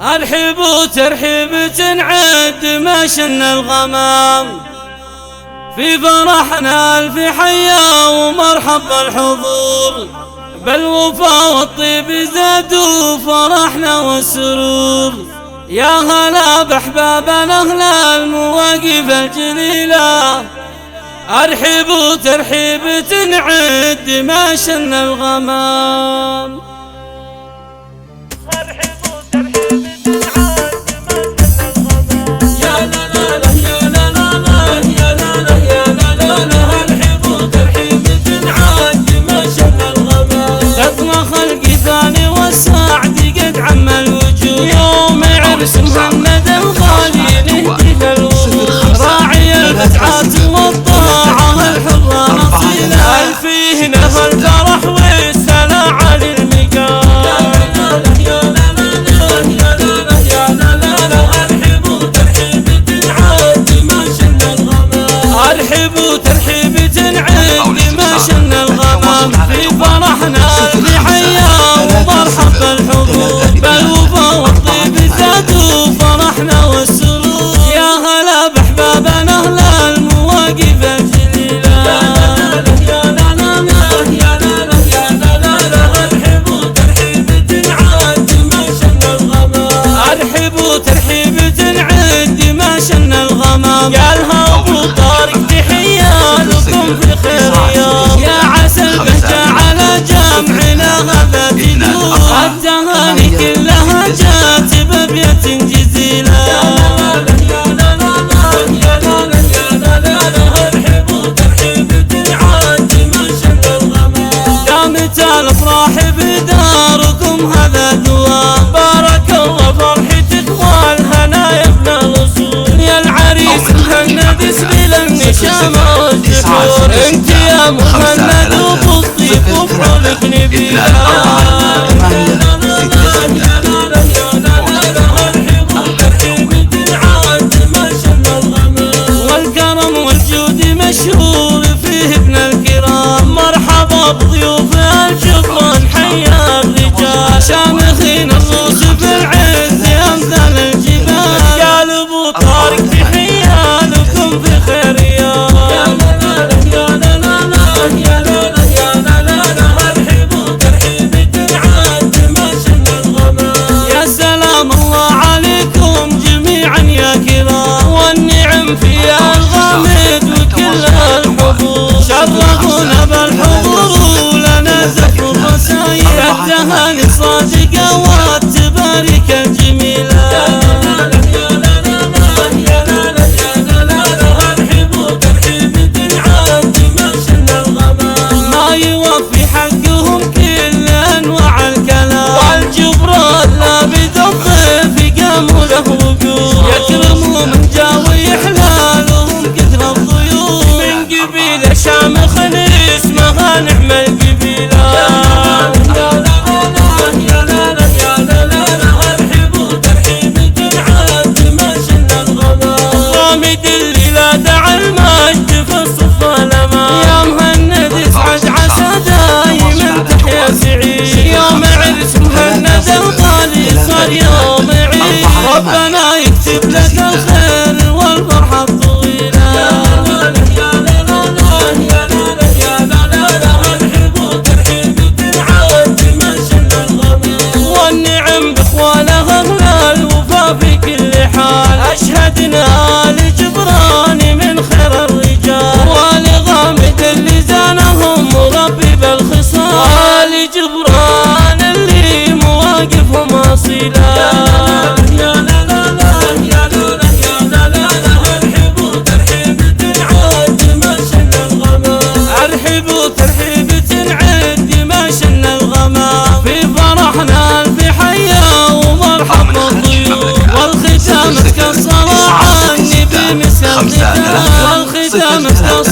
أرحب وترحيب تنعد ما شن الغمام في فرحنا ألف حيا ومرحب بالحضور بالوفا والطيب زادوا فرحنا والسرور يا هلا بأحبابنا أهل المواقف الجليلة أرحب وترحيب تنعد ما شن الغمام محمد الغالي نهدي للوصول راعي الفتحات والطاعة الحرة نصيلة فيه نهى الفرح والسلا على المقام يا لا لا لا يا لا لا يا لا لا لا أرحب وترحيب تنعاد ما شن الغمام أرحب وترحيب تنعاد ما شن الغمام في فرحنا في حيا ومرحب بالحضور بالوفا والطيب زادوا فرحنا والسرور يا هلا بأحبابنا أهل المواقف الجليلة يا لا لا لا يا لا لا يا لا لا لا أرحب وترحيب تنعاد ما شن الغمام أرحب وترحيب تنعاد ما شن الغمام قالها أبو طارق تحية لكم في خير يوم يا عسى البهجة على جمعنا هذا تدور التهاني كلها جات بأبيات جزيلة يا لا لا لا يا لا لا يا لا لا لا أرحب وترحيب تنعاد ما شن الغمام دامت الأفراح بداركم هذا دوام بارك الله فرحتك والهنا يا ابن الأصول يا العريس مهند اسبل النشامة والسحور انت يا مهند وبالطيب وفرولك نبيلة مشهور فيه ابن الكرام مرحبا بضيوف الجبران حيا الرجال شامخين الروس بالعز أمثال الجبال قال ابو طارق تحية لكم في خير يوم يا لا لا يا لا لا يا لا لا يا لا لا أرحب وترحيب تنعاد ما شن الغمام يا سلام الله عليكم جميعا يا كرام والنعم في الغامد شرفونا بالحضور ولنا زفوا الرسايل التهاني الصادقة والتبارك الجميلة يا لا لا يا لا لا يا لا لا أرحب وترحيب تنعاد ما شن الغمام ما يوفي حقهم كل أنواع الكلام والجبران لابد الضيف قاموا له وقوف يكرموا من جاوي حلالهم كثر الضيوف من قبيلة شامخ اسمها نعم القبيلة يا لا لا يا لا لا يا لا لا أرحب وترحيب تنعاد ما شن الغمام غامد اللي لا دعا المجد في الصف الأمام يا مهند اسعد عسى دايما تحيا سعيد يوم عرس مهند الغالي صار يوم عيد ربنا يكتب لك الخير والفرحة الطويلة في كل حال أشهدنا لجبران من خير الرجال ولغامد اللي زانهم مربي بالخصال لجبران اللي مواقفهم أصيلة يا لا لا يا لا لا يا لا لا أرحب وترحيب تنعاد ما شن الغمام أرحب وترحيب تنعاد ما شن الغمام في فرحنا في حيا ومرحب بالضيوف والختام تكسر عني بمسك الختام تكسر